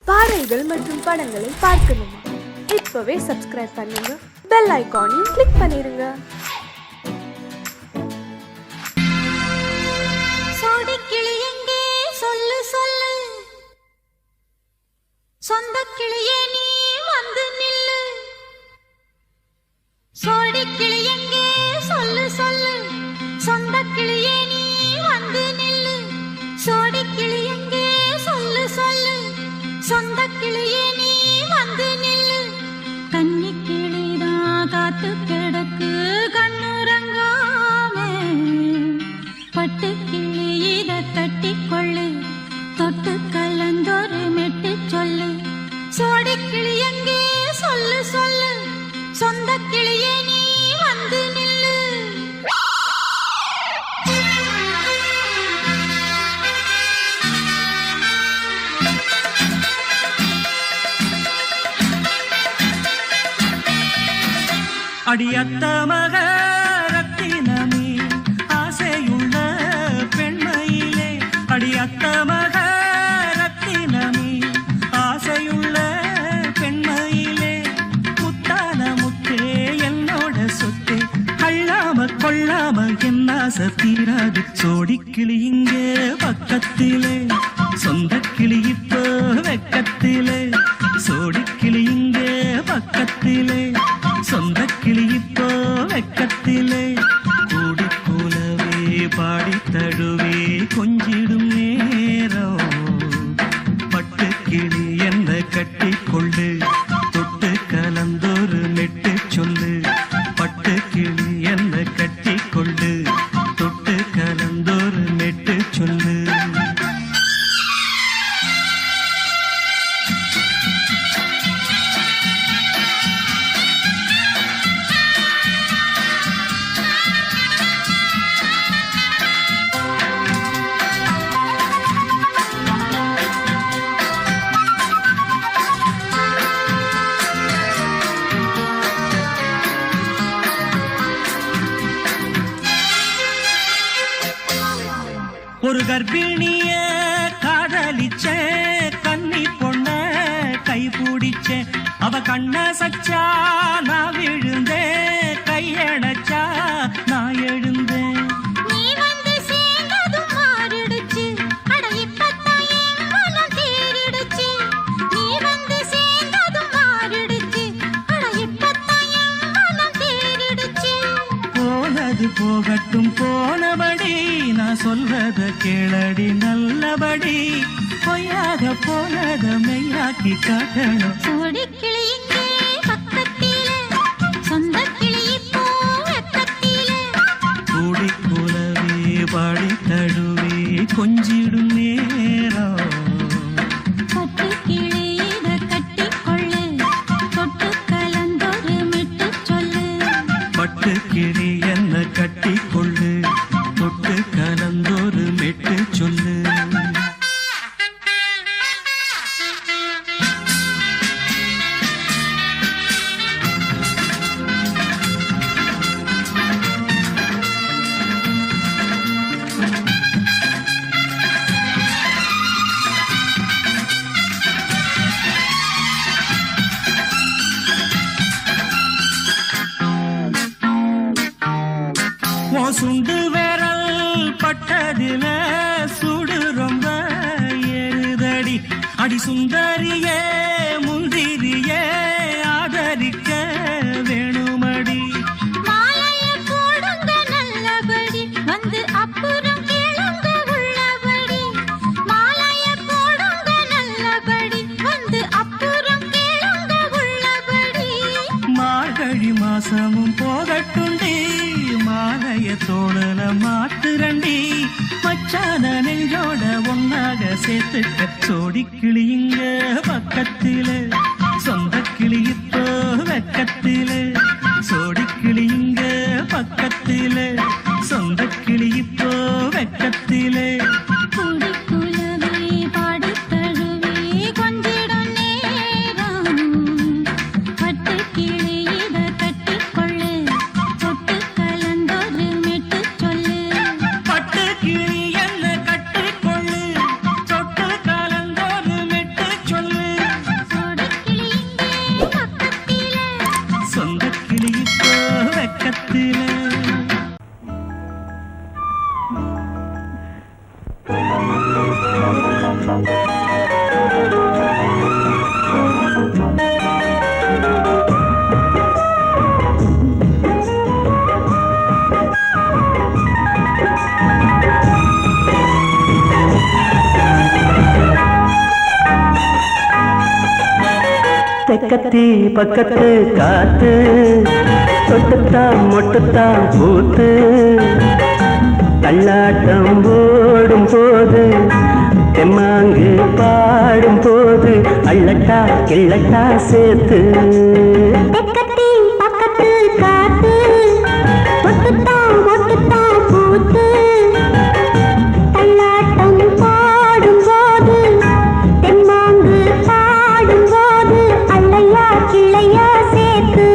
பாடல்கள் மற்றும் படங்களை பார்க்கணுமா? இப்பவே சப்ஸ்கிரைப் பண்ணுங்க, பெல் ஐகானையும் கிளிக் பண்ணிருங்க. சோடிக்கிளி எங்கே சொல்லு சொல்லு, சொந்த கிளியே நீ வந்து நில்லு. சோடிக்கிளி எங்கே சொல்லு சொல்லு, சொந்த கிளியே நீ வந்து நில்லு. சோடிக்கிளி எங்கே சொல்லு சொல்லு, சொந்த கிளியே நீ வந்து நில்லு. கன்னி கிளிதான் காத்து கிடக்கு கண்ணுறங்காமே, பட்டு கிளி இத கட்டி கொள்ளு, தொட்டு கலந்தொரு மெட்டு சொல்லு. சோடி கிளி எங்கே சொல்லு சொல்லு, சொந்த கிளியே நீ வந்து நில்லு. அடியத்த மக ரத்தினமே ஆசையுள்ள பெண்மையிலே, அடியத்த மக ரத்தினமே ஆசையுள்ள பெண்மையிலே, முத்தான முத்தே என்னோட சொத்தே, அள்ளாம கொள்ளாம என்ன சத்தீராது. சோடிக்கிளி இங்கே பக்கத்திலே, சொந்த கிளி இப்போ வெக்கத்திலே. சோடிக்கிளி இங்கே பக்கத்திலே, சொந்த கிளி இப்போ வெக்கத்திலே. கூடி கூலவே பாடி தழுவே கொஞ்சிடும் நேரம், பட்டு கிளி என்ன கட்டி கொள்ளு, தொட்டு கலந்தொரு மெட்டு சொல்லு. பட்டு கிளி என்ன கட்டி கொள்ளு, தொட்டு கலந்தொரு மெட்டு சொல்லு. ஒரு கர்ப்பிணிய காதலிச்ச கன்னி பொண்ண கை பிடிச்ச, அவ கண்ண சச்சா நான் விழுந்தேன், கையடைச்சா நான் எழுந்தேன். நீ வந்து சேர்ந்ததும் மாறிடுச்சு, அட இப்பத்தான் என் மனம் தேறிடுச்சு. நீ வந்து சேர்ந்ததும் மாறிடுச்சு, அட இப்பத்தான் என் மனம் தேறிடுச்சு. போனது போகட்டும் போனபடி, நான் சொல்றத கேளடி நல்லபடி, பொய்யாக போனத மெய்யாக்கி காட்டணும். சோடிக்கிளி இங்கே பக்கத்திலே, சொந்த கிளி இப்போ வெக்கத்திலே. கூடி கூலவே பாடி தழுவே கொஞ்சிடும் நேரம், பட்டு கிளி இத கட்டி கொள்ளு, தொட்டு கலந்தொரு மெட்டு சொல்லு. பட்டு கிளி என்ன கட்டி கொள்ளு, தொட்டு கலந்தொரு மெட்டு சொல்லு. சுண்டு விரல் பட்டதில சுடு ரொம்ப ஏறுதடி, அடி சுந்தரியே முந்திரியே ஆதரிக்க வேணுமடி. மாலைய போடுங்க நல்லபடி, வந்து அப்புறம் கேளுங்க உள்ளபடி. மாலைய போடுங்க நல்லபடி, வந்து அப்புறம் கேளுங்க உள்ளபடி. மார்கழி மாசமும் போகட்டுண்டி, மாலைய தோழல மாத்துரண்டி, மச்சான நெஞ்சோட ஒன்னாக சேர்த்துக்க. சோடிக்கிளி இங்க பக்கத்திலே, சொந்த கிளி இப்போ வெக்கத்திலே. சோடிக்கிளி இங்க பக்கத்திலே, சொந்த கிளி இப்போ வெக்கத்திலே. கூடி குலவே பாடி தழுவே கொஞ்சிடும் நேரம், பட்டு கிளி இத கட்டி கொள்ளு, தொட்டு கலந்தொரு மெட்டு சொல்லு. பட்டு கிளி என்ன கட்டி கொள்ளு, தொட்டு கலந்தொரு மெட்டு சொல்லு. தெக்கத்தி பக்கத்து காத்து தொட்டுத்தான் மொட்டுத்தான் பூத்து தள்ளாட்டம் போடும் போது தெம்மாங்கு பாடும் போது அள்ளட்டா கிள்ளட்டா சேர்த்து தெக்கத்தி பக்கத்து காத்து தொட்டுத்தான் மொட்டுத்தான் பூத்து தள்ளாட்டம் பாடும் போது தெம்மாங்கு பாடும் போது அள்ளையா கிள்ளையா சேர்த்து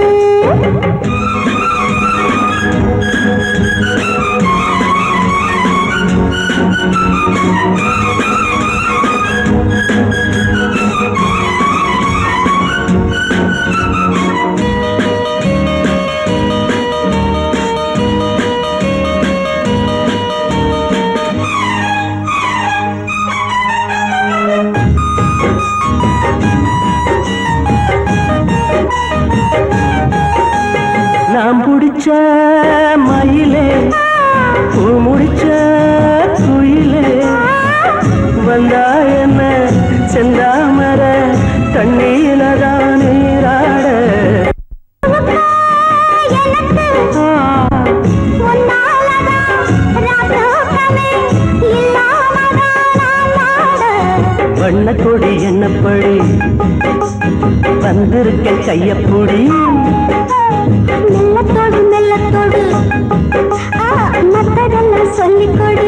நாம் பிடிச்ச மயிலே பூ முடிச்ச குயிலே வந்தா என்ன செந்தாமர தண்ணீல தான் நீராட வண்ணக்கொடி என்னப்படி வந்திருக்க கையப்பொடி மெல்லத்தோடு மெல்லத்தோடு மத்ததெல்லாம் சொல்லிக் கொடு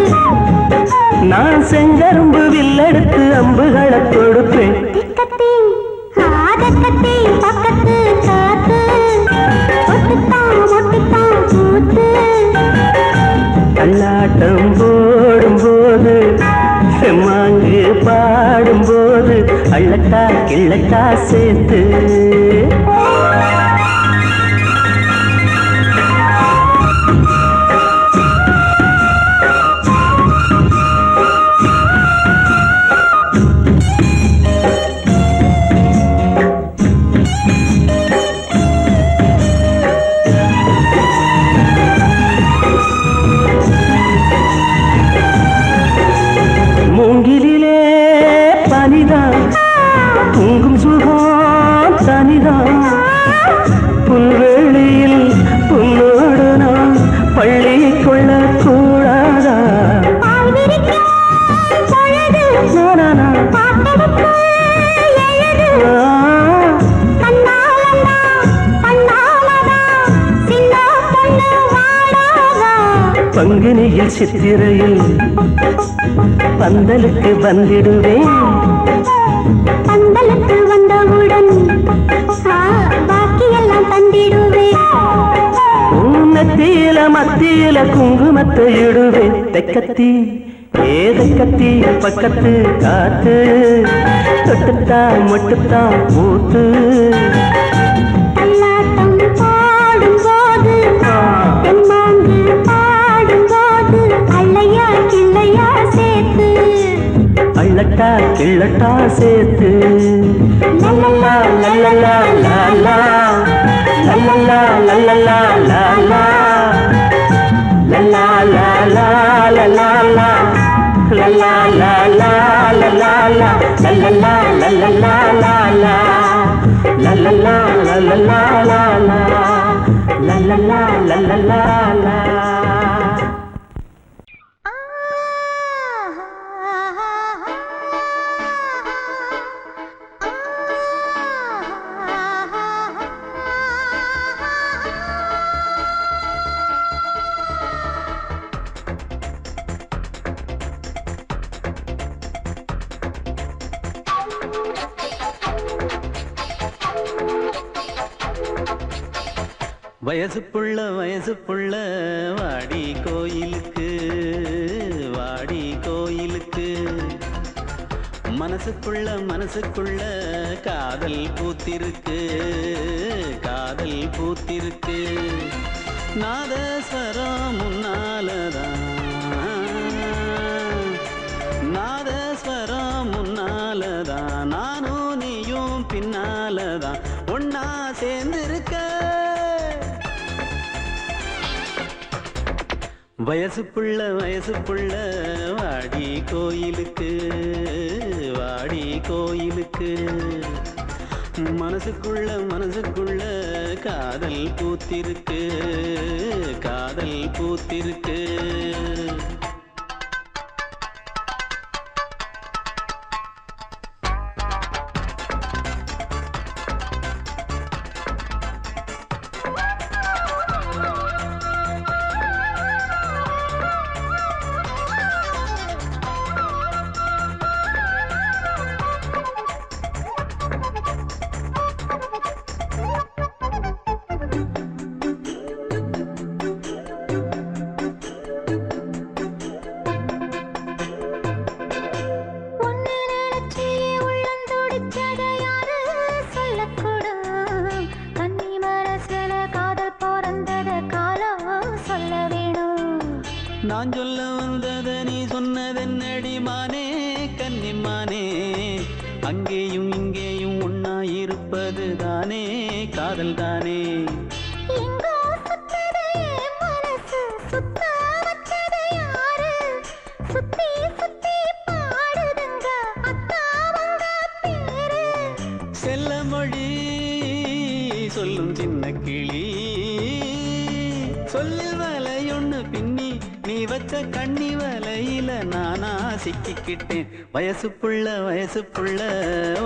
நான் செங்கரும்பு வில்லெடுத்து அம்புகளை கொடுப்பேன் திக்கத்தி ஆதக்கத்தி பக்கத்து காத்து ஒட்டுத்தான் ஒட்டுத்தான் பூத்து கல்லாட்டம் போடும் போது செம்மாங்கு பாடும் போது அள்ளட்டா கிள்ளட்டா சேர்த்து மூங்கிலே பனிதான் தூங்கும் சுகம் தனிதான் புல்வெளியில் புல்லோடு நான் பள்ளி கொள்ள கூடாதா பங்குனியில் சித்திரையில் பந்தலுக்கு வந்திடுவேன் பந்தலுக்கு வந்தவுடன் பாக்கியெல்லாம் தந்திடுவேன் உன்னத்தியில மத்தியில குங்குமத்தை இடுவேன் தெக்கத்தி ஏதக்கத்தி பக்கத்து காத்து தொட்டுத்தான் மொட்டுத்தான் பூத்து தள்ளாட்டம் பாடும் போது தெம்மாங்கு பாடும் போது அள்ளையா கிள்ளையா சேர்த்து அள்ளட்டா கிள்ளட்டா சேர்த்து லல்லலா லல்லலா லாலா லல்லலா லல்லலா லாலா லல்லா லாலா லல்லா லல்லா லாலா லல்லா லல்லலா லல்லலா லாலா லல்லலா லல்லலா லாலா லல்லலா லல்லலா லா வயசு புள்ள வாடி கோயிலுக்கு மனசுக்குள்ள காதல் பூத்திருக்கு நாதஸ்வரம் முன்னாலதான் நானும் நீயும் பின்னாலதான் ஒன்னா சேர்ந்திருக்க வயசு புள்ள வாடி கோயிலுக்கு மனசுக்குள்ள மனசுக்குள்ள காதல் பூத்திருக்கு, காதல் பூத்திருக்கு. நான் சொல்ல வந்தத நீ சொன்னதென்னடி மானே கன்னிமானே, அங்கேயும் இங்கேயும் ஒன்னா இருப்பது தானே காதல் தானே. செல்ல மொழி சொல்லும் சின்ன கிளி, சொல்லில் வலையொன்னு பின்னி நீ வச்ச கண்ணி வலையில நானா சிக்கிக்கிட்டேன். வயசு புள்ள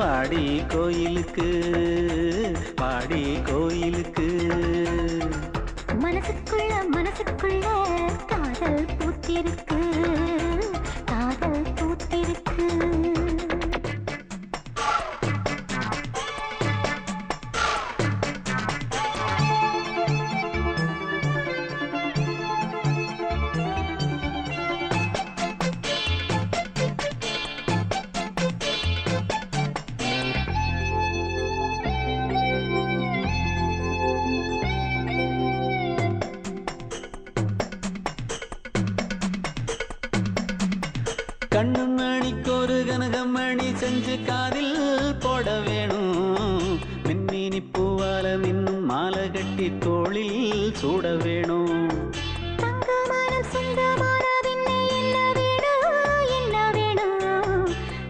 வாடி கோயிலுக்கு, வாடி கோயிலுக்கு. மனசுக்குள்ள மனசுக்குள்ள காதல் பூத்திருக்கு, காதல் பூத்திருக்கு. கண்ணு மணிக்கொரு கனகமணி செஞ்சு காதில் போட வேணும், மின்மினி பூவால மின்னும் மாலை கட்டி தோளில் சூட வேணும்.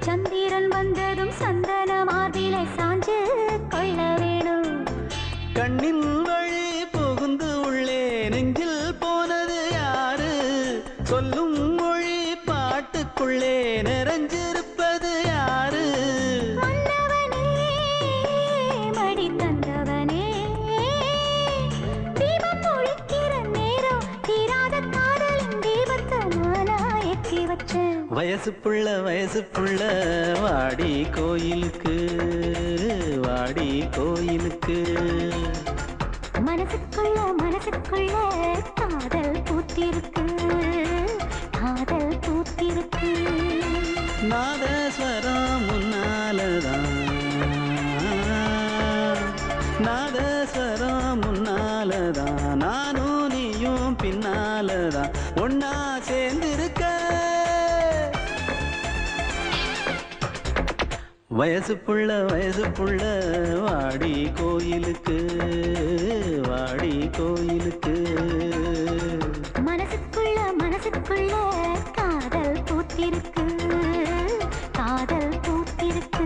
சந்திரன் வந்ததும் சந்தன மார்பிலை சாஞ்சு கொள்ள வேணும். கண்ணின் வழி புகுந்து உள்ளே நெஞ்சில் போனது யாரு, சொல்லும் மொழி பாட்டுக்குள்ளே நிறைஞ்சிருப்பது யாரு. மன்னவனே மடி தந்தவனே, தீபம் ஒழிக்கிற நேரம் தீராத காதலின் தீபத்தை நானா ஏற்றி வச்சேன். வயசு புள்ள வாடி கோயிலுக்கு, வாடி கோயிலுக்கு. மனசுக்குள்ள மனசுக்குள்ள காதல் பூத்திருக்கு, காதல் பூத்திருக்கு. நாதஸ்வரம் முன்னாலதான், நாதஸ்வரம் முன்னாலதான், நானும் நீயும் பின்னாலதான் ஒன்னா சேர்ந்திருக்க. வயசு புள்ள வாடி கோயிலுக்கு, வாடி கோயிலுக்கு. மனசுக்குள்ள மனசுக்குள்ள காதல் பூத்திருக்கு, காதல் பூத்திருக்கு.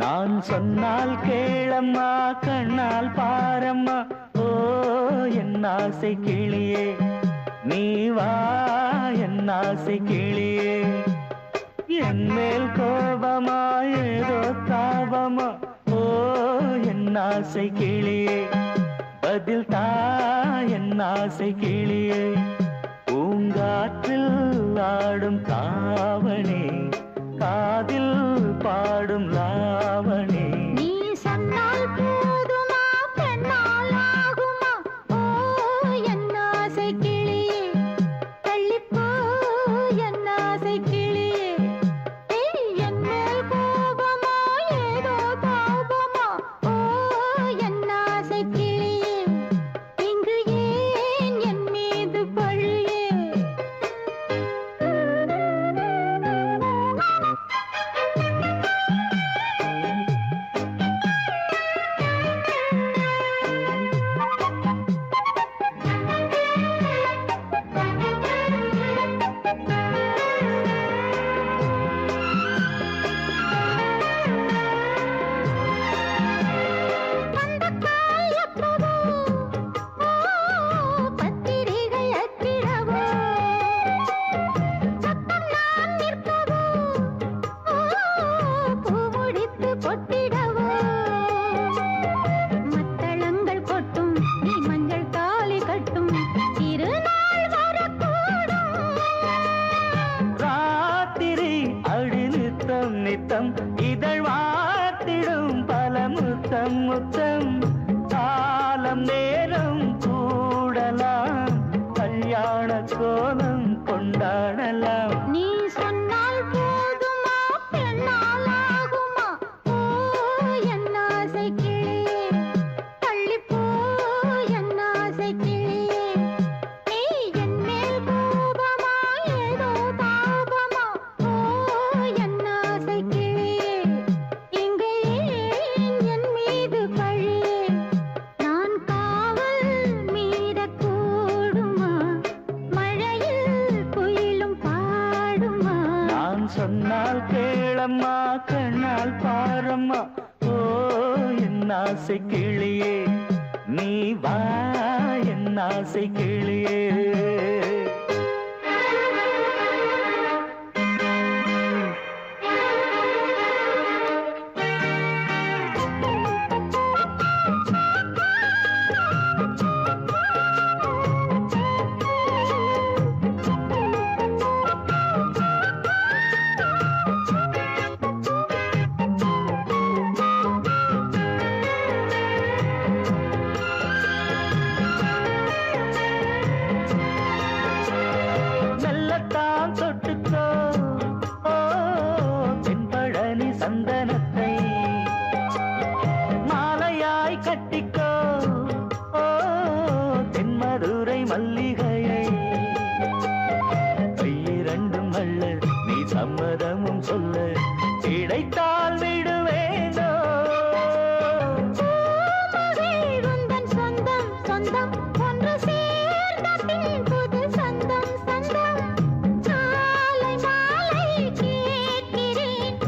நான் சொன்னால் கேளம்மா, கண்ணால் பாரம்மா, ஓ என் ஆசை கிளியே, நீ வா என் ஆசை கிளியே. என் மேல் கோபமா ஏதோ தாபமா, ஓ என் ஆசை கிளியே, பதில் தா என் ஆசை கிளியே. பூங்காற்றில் ஆடும் தாவணி, காதில் பாடும் லாவணி. நீ சொன்னால் போதுமா பெண்ணால் ஆகுமா, ஓ என் ஆசை கிளியே, தள்ளிப்போ என் ஆசை கிளியே. என் மேல் கோபமா ஏதோ தாபமா, ஓ என் ஆசை கிளியே. இங்கு ஏன் என் மீது கேளம்மா கண்ணால் பாரம்மா ஓ என் ஆசை கிளியே நீ வா என் ஆசை கிளியே சந்தனத்தை மாலையாய் கட்டிக்கோ ஓ தென்மதுரை மல்லிகையை கையிரண்டும் அல்ல நீ சம்மதமும் சொல்ல கிடைத்தால் விடுவேனோ சொந்தம் சொந்தம் ஒன்று சேர்ந்த பின் புது சொந்தம் சொந்தம் மாலை மாலை கேட்கிறேன்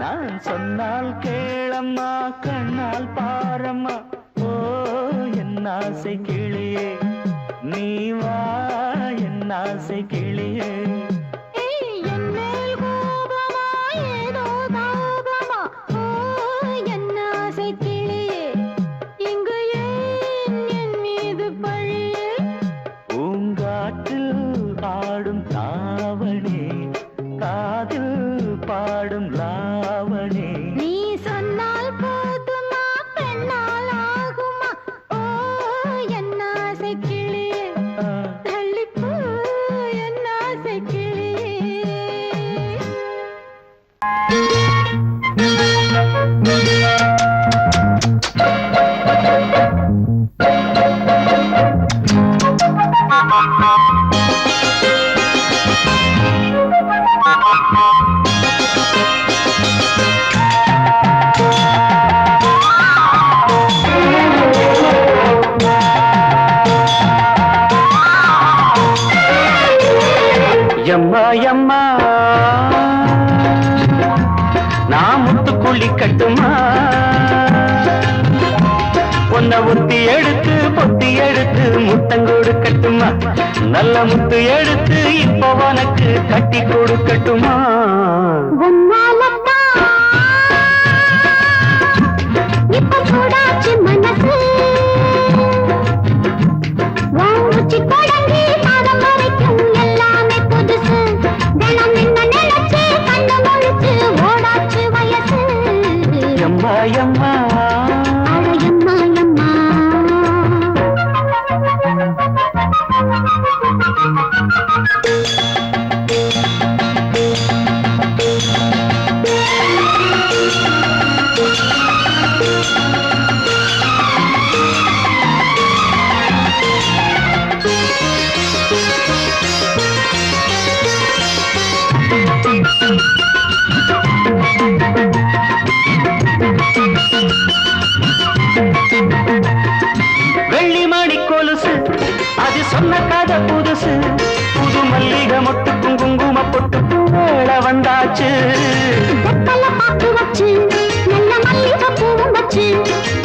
நான் சொன்னால் கேளம்மா கண்ணால் பாரம்மா ஓ என் ஆசை கிளியே நீ வா என் ஆசை கிளியே பூங்காற்றில் ஆடும் தாவணி காதில் பாடும் லாவணி நீ சொன்னால் போதுமா பெண்ணால் ஆகுமா ஓ என் ஆசை கிளியே தள்ளிப்போ என் ஆசை எம்மா எம்மா நான் முத்துக்குள்ளி கட்டுமா உன்னை ஒத்தி எடுத்து பொத்தி எடுத்து முத்தங்கோடு கட்டுமா நல்ல முத்து எடுத்து இப்போ உனக்கு கட்டி கொடுக்கட்டுமா இப்ப சூடாச்சு மனசு வாங்கி தொடங்கி பாதம் வரைக்கும் எல்லாமே புதுசு தினம் என்ன நினைச்சு கண்ணு முழிச்சு ஓடாச்சு வயசு எம்மா எம்மா அட எம்மா எம்மா வெள்ளிமணி கொலுசு அது சொன்ன கதை புதுசு புது மல்லிகை மொட்டுக்கும் குங்கும பொட்டுக்கும் வேளை வந்தாச்சு வெத்தலை பாக்கு வச்சு நல்ல மல்லிகை பூவும் வச்சு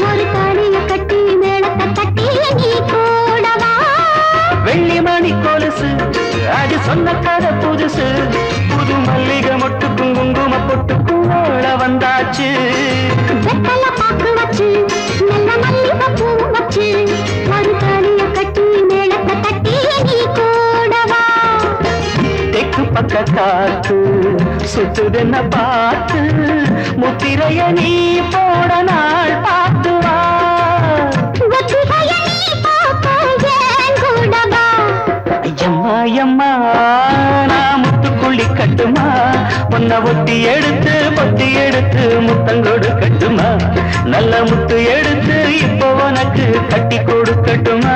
ஒரு தாலிய கட்டி மேளத்தை கட்டி நீ கூடவா வெள்ளிமணி கொலுசு அது சொன்ன கதை புதுசு புது மல்லிகை மொட்டுக்கும் குங்கும பொட்டுக்கும் வேளை வந்தாச்சு வெத்தலை பாக்கு வச்சு நல்ல மல்லிகை பூவும் வச்சு ஒரு தாலிய கட்டி மேளத்தை கட்டி நீ கூடவா தெற்கு பக்க காத்து சுத்துதென்ன பார்த்து முத்திரைய நீ போட நாள் பார்த்து வா ஒத்திகைய நீ பார்க்க ஏன் கூடவா ஐயம்மா ஐயம்மா நான் முத்துக்குள்ளி கட்டுமா உன்னை ஒத்தி எடுத்து பொத்தி எடுத்து முத்தங்கொடு கட்டுமா நல்ல முத்து எடுத்து இப்போ உனக்கு கட்டி கொடுக்கட்டுமா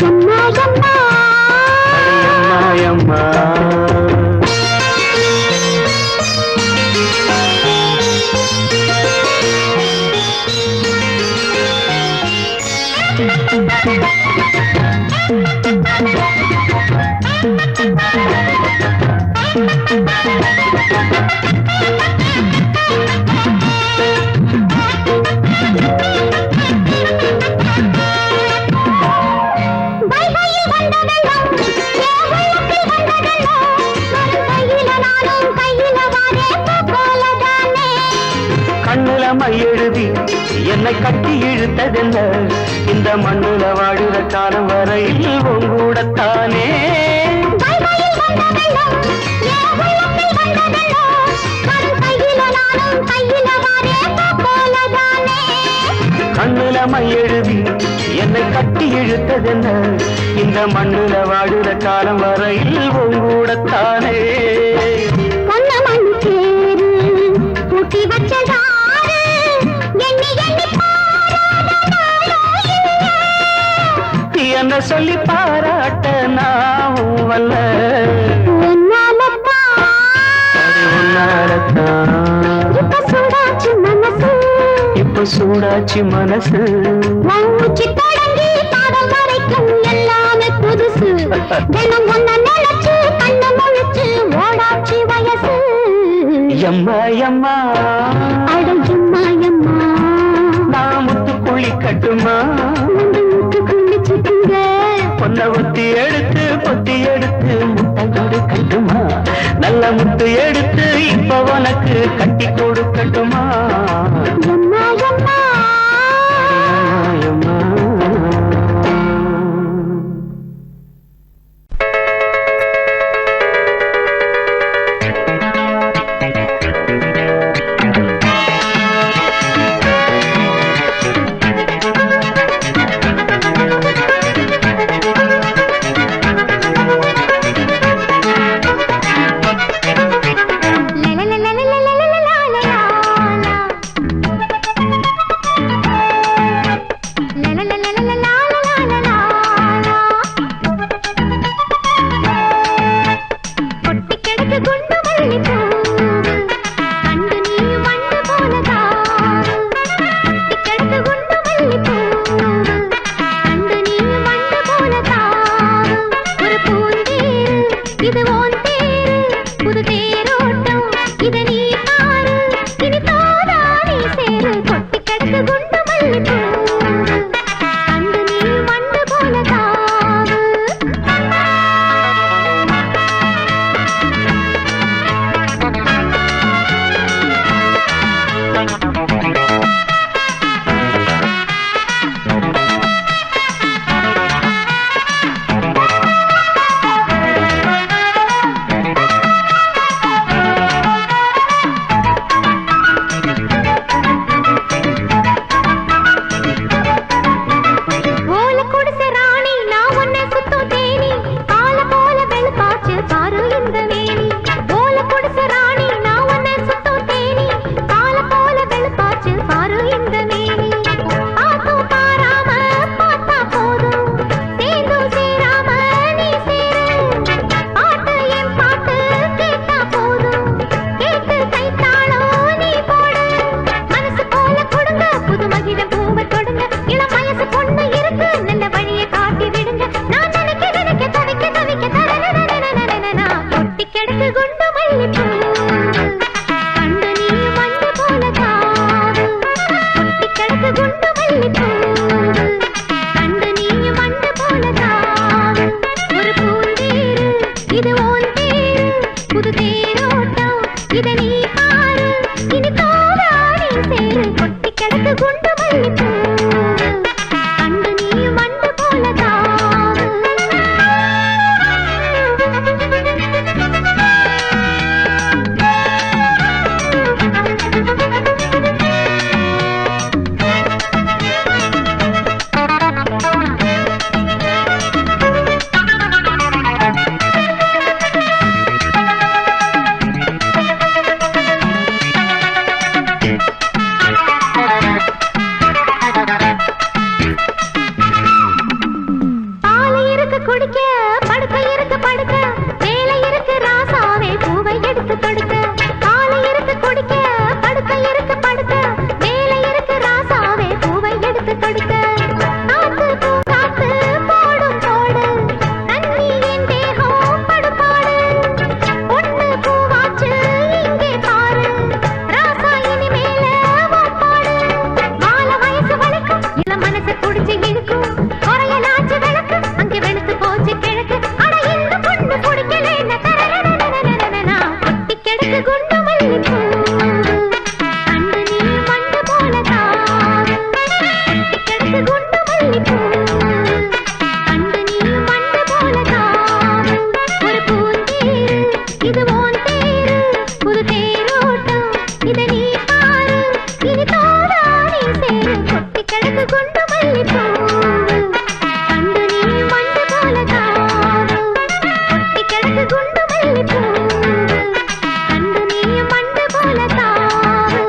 எம்மா எம்மா ஐயம்மா ஐயம்மா Thank you. கண்ணுல மையெழுதி என்னை கட்டி இழுத்ததென்ன இந்த மண்ணுல வாழுற காலம் வரையில் உங்கூடத்தானே கண்ணுல மையெழுதி என்னை கட்டி இழுத்ததென்ன இந்த மண்ணுல வாழுற காலம் வரையில் உங்கூடத்தானே என்ன சொல்லி பாராட்ட நான் வல்ல இப்ப சூடாச்சு மனசு எல்லாமே புதுசு தினம் ஒன்ன நினைச்சு கண்ண முழிச்சு ஓடாச்சு வயசு எம்மா எம்மா அடம்மா எம்மா நான் முத்து குழி கட்டுமா பொன்ன ஒத்தி எடுத்து பொத்தி எடுத்து முட்டை கட்டுமா நல்ல முத்து எடுத்து இப்ப உனக்கு கட்டி கொடுக்கட்டுமா கொட்டி கிடக்கு குண்டு மல்லிப்பூ கண்டு நீ வண்டு இழுக்கும் குறையலாச்சு விளக்கு அங்கே வெளுத்து போச்சு கிழக்கு அட இந்த பொண்ணு பிடிக்கல என்ன தரனா ஒட்டி கிடக்கு குண்டு மல்லிப்பூ அண்டு நீ மண்டு போல தாவு ஒட்டி கிடக்கு குண்டு மல்லிப்பூ அண்டு நீ மண்டு போல தாவு ஒரு பூந்தேரு இது ஓன் தேரு புது தேரோட்டம் இதை நீ பாரு இனி தோடா நீ சேரு ஒட்டி கிடக்கு குண்டு மல்லிப்பூ அண்டு நீ மண்டு போல தாவு ஒட்டி கிடக்கு குண்டு மல்லிப்பூ அண்டு நீ மண்டு போல தாவு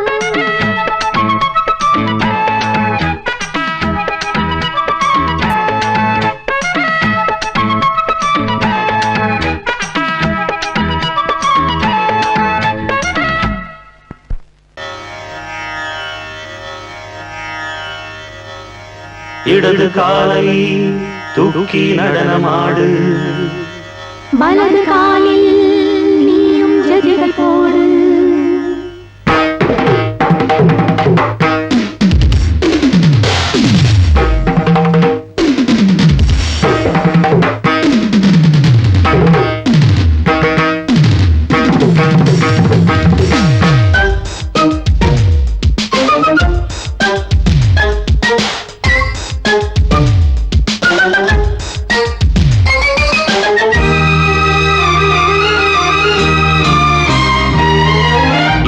இடது காலை தூக்கி நடனமாடு வலது காலில் நீயும் ஜதிகள் போடு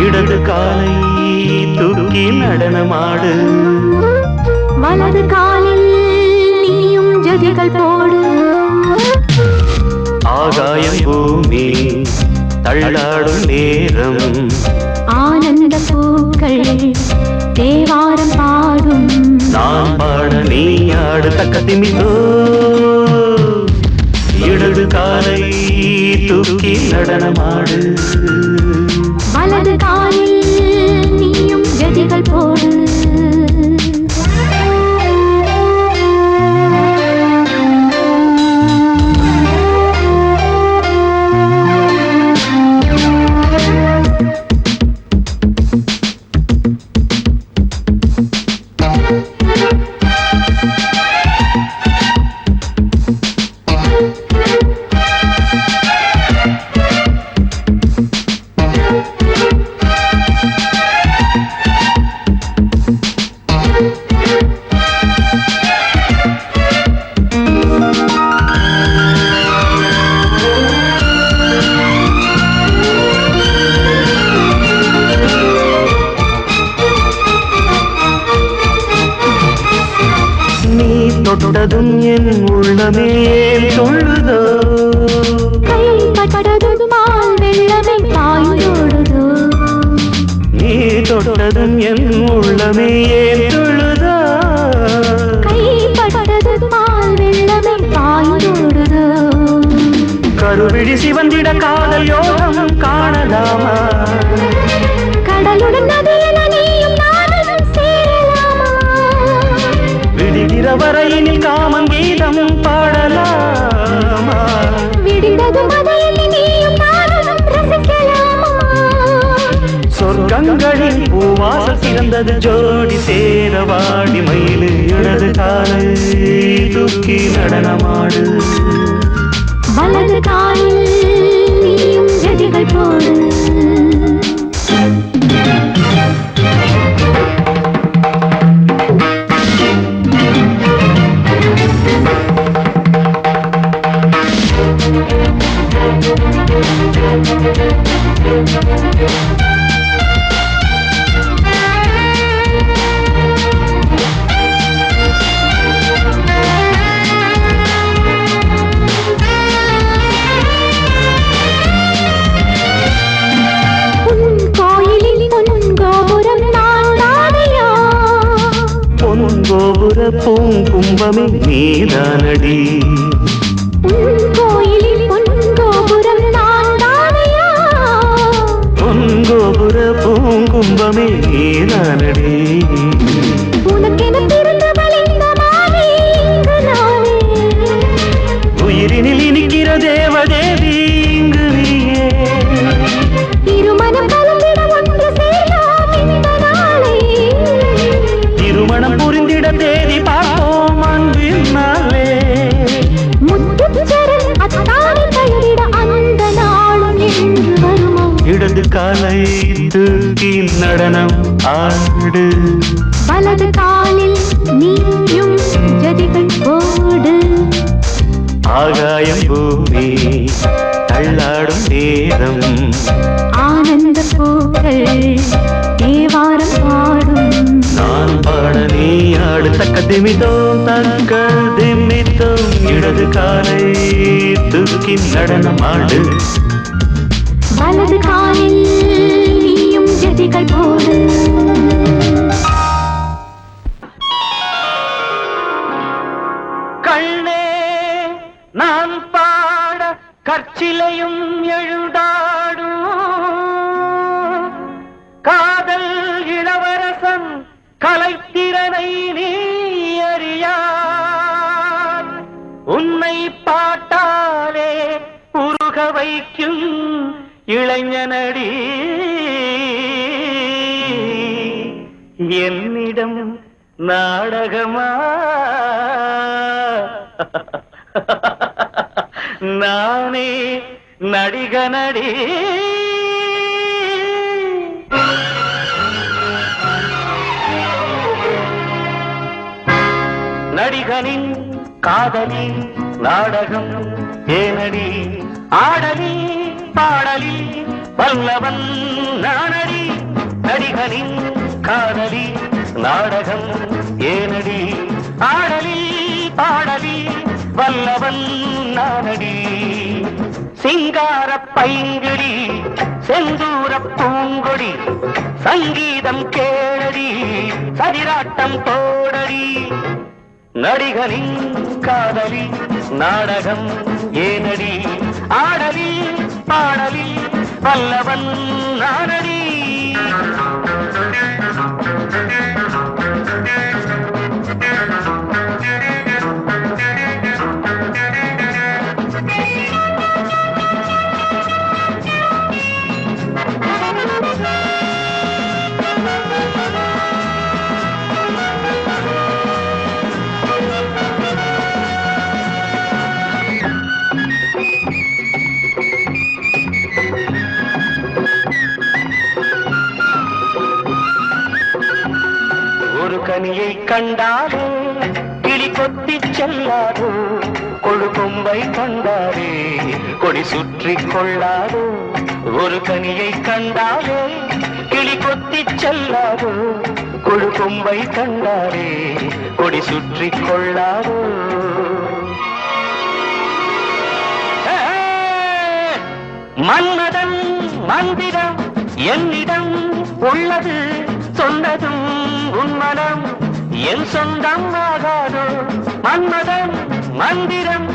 இடது காலை தூக்கி நடனமாடு வலது காலில் நீயும் ஜதிகள் போடு ஆகாயம் பூமி தள்ளாடும் நேரம் ஆனந்த பூக்கள் தேவாரம் பாடும் நான் பாட நீ ஆடு தக்கத்திமிதோ இடது காலை தூக்கி நடனமாடு வலது காலில் நீயும் ஜதிகள் போடு தொட்டதும் என் உள்ளமே சொல்லுதோ கைப்பட்டதும் மால் வெள்ளமே பாய்ந்தோடுதோ நீ தொட்டதும் என் உள்ளமே சொல்லுதோ கைப்பட்டதும் மால் வெள்ளமே பாய்ந்தோடுதோ கருவிழி சிவந்திட காதல் யோகம் காணலாமா கடலுடன் நதியில நீயும் நானும் சேரலாமா விடுகிற வரையினில் காமன் கீதம் பாடலாமா விடிந்தது மதையில் நீயும் நானும் ரசிக்கலாமா சொர்க்கங்களின் பூவாசல் சிறந்தது ஜோடி சேரவாடி மயிலு இடது காலை தூக்கி நடனமாடு வலது காலில் நீயும் ஜதிகள் போடு கோபுர பூங்கும்பமே நீதானடி கோயிலில் பொன்கோபுரம் நான் தானையா பொன்கோபுர பூங்கும்பமே நீதானடி உனக்கென பிறந்தவள் இந்த மாலை இங்கு நானே உயிரினில் இனிக்கிற தேவதேவி இங்கு நீயே திருமணம் கலந்திட ஒன்று சேரலாம் இந்த நாளை திருமணம் புரிந்திட தேதி பார்ப்போம் காலை தூக்கி நடனம் ஆடு வலது காலில் நீயும் ஜதிகள் போடு ஆகாயம் பூமி தள்ளாடும் நேரம் ஆனந்த பூக்கள் தேவாரம் பாடும் நான் பாட நீ ஆடு தக்க திமிதோம் தக்க திமிதோம் இடது காலை தூக்கி நடனம் ஆடு வலது காலில் நீயும் ஜதிகள் போடு கண்ணே நான் பாட கற்சிலையும் எழுதாடும் காதல் இளவரசன் கலைத்திறனை நீ அறியார் உன்னை பாட்டாலே உருக வைக்கும் இளைஞனடி என்னிடம் நாடகமா நானே நடிகனடி நடிகனின் காதலி நாடகம் ஏனடி ஆடலி பாடலி வல்லவன் நானடி நடிகனின் காதலி நாடகம் ஏனடி ஆடலி பாடலி வல்லவன் நானடி சிங்கார பைங்கிடி செந்தூர பூங்கொடி சங்கீதம் கேளடி சரிராட்டம் தோடடி நடிகனின் காதலி நாடகம் ஏனடி ஆடலி பாடலி வல்லவன் நானடி ஒரு கனியை கண்டாரே கிளி கொத்தி செல்லாதோ கொழு கொம்பை கண்டாரே கொடி சுற்றி கொள்ளாதோ ஒரு கனியை கண்டாரே கிளி கொத்தி செல்லாதோ கொழு கொம்பை கண்டாரே கொடி சுற்றி கொள்ளாதோ மன்மதன் மந்திரம் என்னிடம் உள்ளது சொன்னதும் உன்மனம் என் சொந்தம் ஆகாதோ மன்மதன் மந்திரம்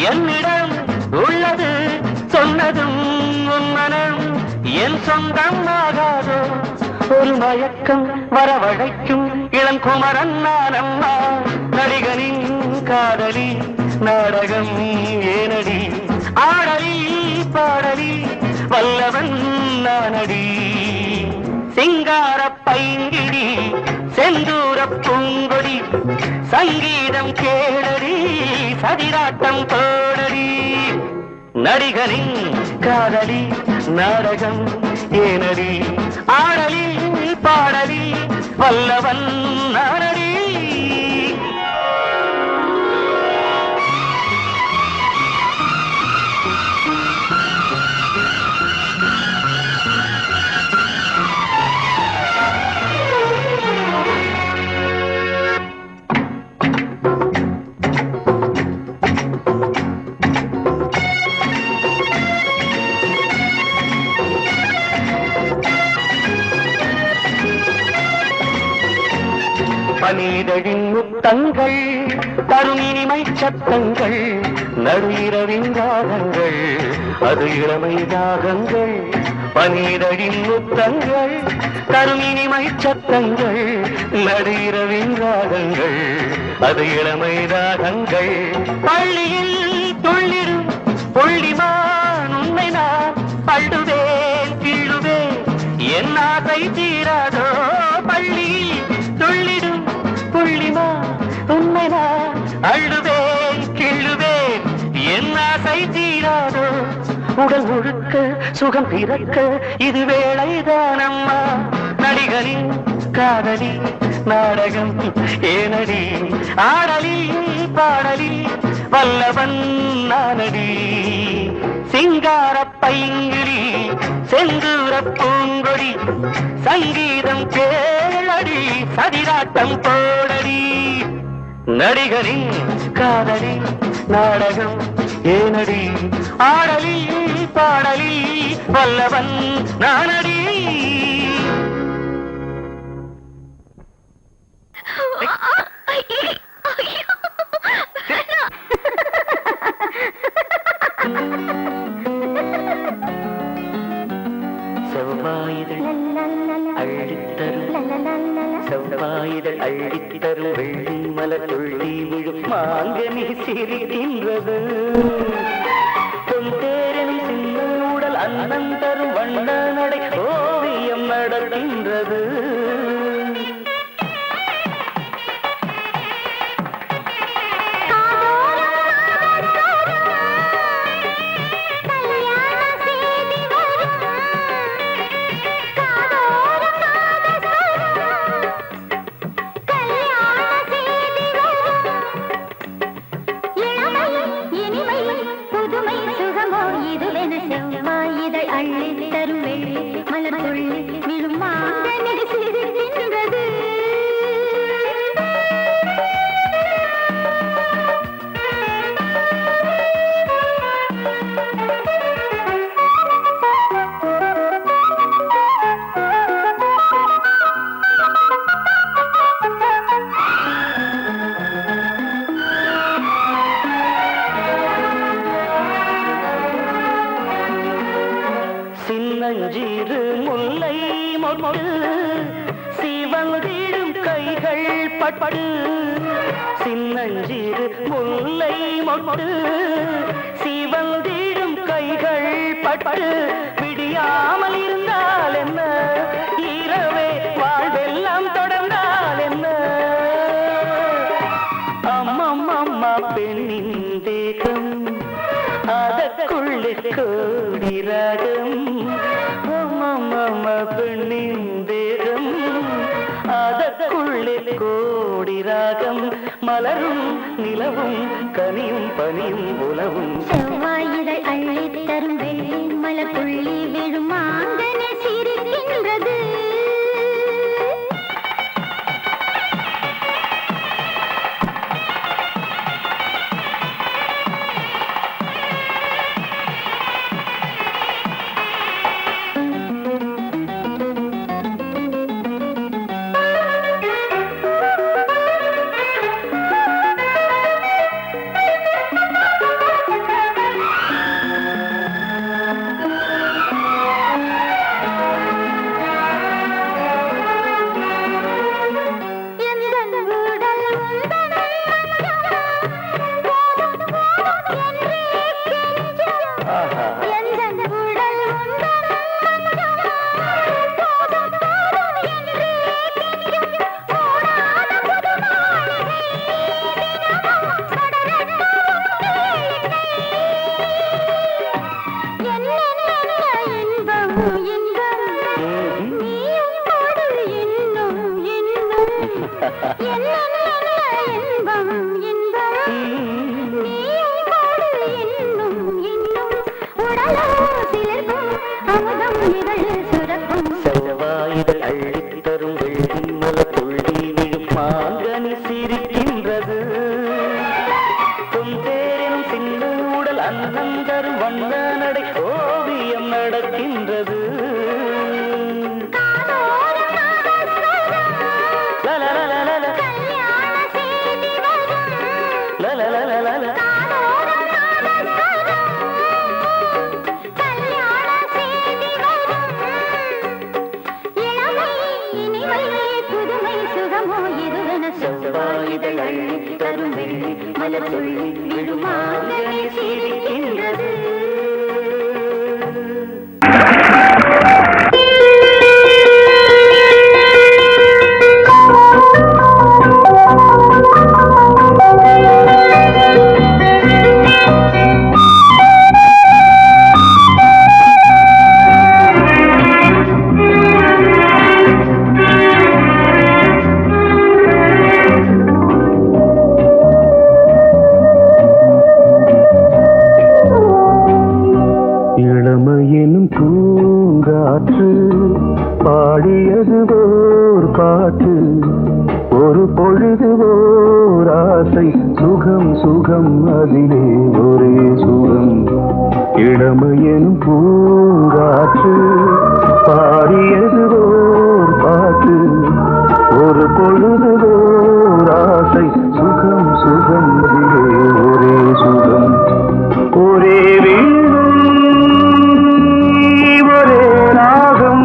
என்னிடம் உள்ளது சொன்னதும் உன்மனம் என் சொந்தம் ஆகாதோ ஒரு மயக்கம் வரவழைக்கும் இளங்குமரன் நானம்மா நடிகனின் காதலி நாடகம் ஏனடி ஆடலி பாடலி வல்லவன் நானடி சிங்கார பைங்கிடி செந்தூர பூங்கொடி சங்கீதம் கேளடி சதிராட்டம் போடடி நடிகனின் காதலி நாடகம் ஏனடி ஆடலி பாடலி வல்லவன் நானடி பனிதழின் முத்தங்கள் தரும் இனிமை சத்தங்கள் நடு இரவின் ராகங்கள் அது இளமை ராகங்கள் பனிதழின் முத்தங்கள் தரும் இனிமை சத்தங்கள் நடு இரவின் ராகங்கள் அது இளமை ராகங்கள் பள்ளியில் துள்ளிடும் புள்ளிமான் உன்னை நான் பள்ளுவேன் கிள்ளுவேன் என் ஆசை தீராதோ பள்ளியில் துள்ளிடும் புள்ளிமா உன்னை நான் அள்ளுவேன் கிள்ளுவேன் என் ஆசை தீராதோ உடல் முழுக்க சுகம் பிறக்க இது வேளைதானம்மா. நடிகனின் காதலி நாடகம் ஏனடி, ஆடலி பாடலி வல்லவன் நானடி. சிங்கார பைங்கிளி செந்தூர பூங்கொடி சங்கீதம் கேளடி, சதிராட்டம் போடடி. நடிகரின் காதலி நாடகம் ஏனடி, ஆடலி பாடலி வல்லவன் நானடி. செவ்வாயுதல் அள்ளித்தரும், செவ்வாயுதல் அள்ளித்தரும் வெள்ளி மலர் துள்ளி விழும் மாங்கனி சிரிக்கின்றது. பொந்தேரன் சின்ன உடல் அன்னம் தரும் வண்ண நடை ஓவியம் நடக்கின்றது. சின்னஞ்சீரு முல்லை மொட்டு சிவந்திடும் கைகள் பட்டு, சின்னஞ்சீரு முல்லை மொட்டு சிவந்திடும் கைகள் பட்டு. விடியாமல் இருந்தால் என்ன, இரவே வாழ்வெல்லாம் தொடர்ந்தால் என்ன. அம்மம்மா பெண்ணின் தேகம் அதற்குள்ளே கோடி ராகம். அம்மம்மா பெண்ணின் தேகம் அதற்குள்ளே கோடி ராகம். மலரும் நிலவும் கனியும் பனியும் உலவும். செவ்வாயுதல் அள்ளித்தரும் வெள்ளி மலர் துள்ளி விழும் மாங்கனி சிரிக்கின்றது. செவ்வாயுதல் அள்ளித்தரும் வெள்ளி மலர் துள்ளி விழும் மாங்கனி சிரிக்கின்றது. பொந்தேரன் சின்ன உடல் அன்னம் தரும் வண்ண நடை ஓவியம் நடக்கின்றது. செவ்வாயுதல் அள்ளித்தரும் வெள்ளி மலர் துள்ளி விழும் மாங்கனி சிரிக்கின்றது. பாடியது ஓர் பாட்டு ஒரு பொழுது ஓர் ஆசை சுகம் சுகம் அதிலே ஒரே சுகம் இளமையெனும் பூங்காற்று பாடியது ஓர் பாட்டு ஒரு பொழுது ஓர் ஆசை சுகம் சுகம் அதிலே ஒரே சுகம் ஒரே வீணை ஒரே ராகம்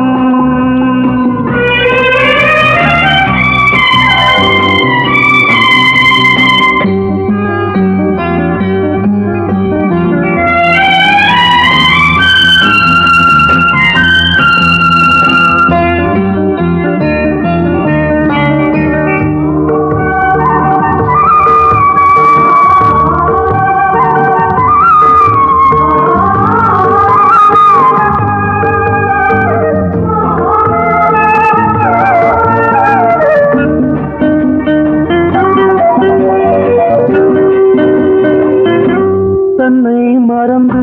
தன்னை மறந்து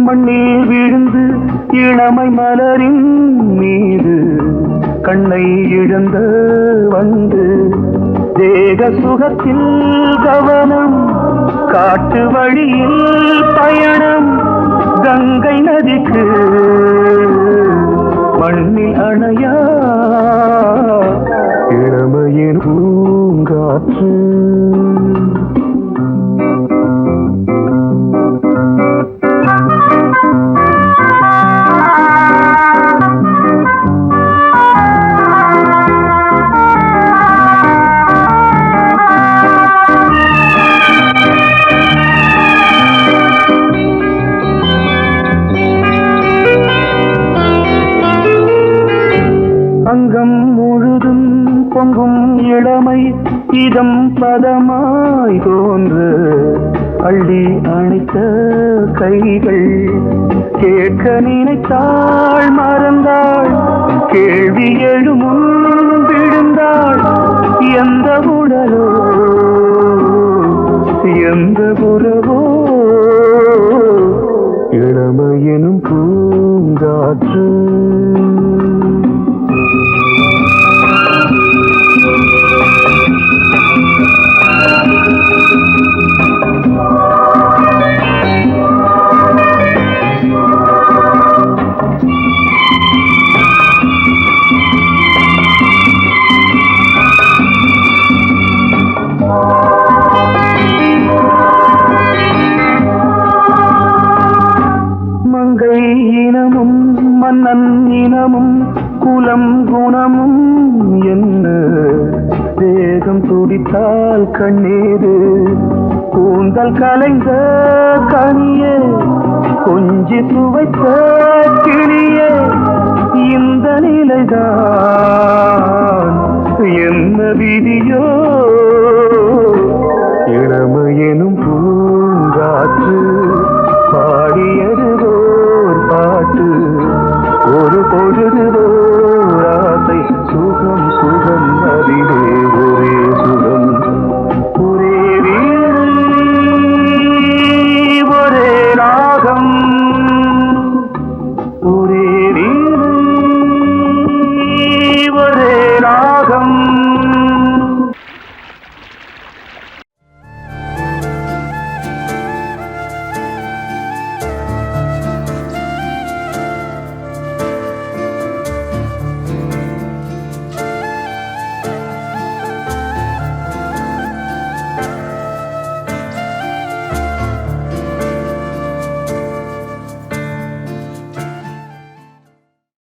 மண்ணில் விழுந்து இளமை மலரின் மீது கண்ணை இழந்த வந்து தேக சுகத்தில் கவனம் காட்டு வழியில் பயணம் கங்கை நதிக்கு மண்ணில் அணையா இளமையின் பூங்காற்று அங்கம் முழுதும் பொங்கும் இளமை இதம் பதமாய் தோன்று அள்ளி அணைத்த கைகள் கேட்க நினைத்தாள் மறந்தாள் கேள்வி எழுமுன் விழுந்தாள் எந்த உடலோ எந்த உறவோ இளமையெனும் பூங்காற்று மங்கை இனமும் மன்னன் இனமும் குலம் குணமும் என்ன தேகம் துடித்தால் கண்ணீரு கூந்தல் கலைந்த கனியே கொஞ்சி துவைத்த கிளியே இந்த நிலைதான் என்ன விதியோ இளமையெனும்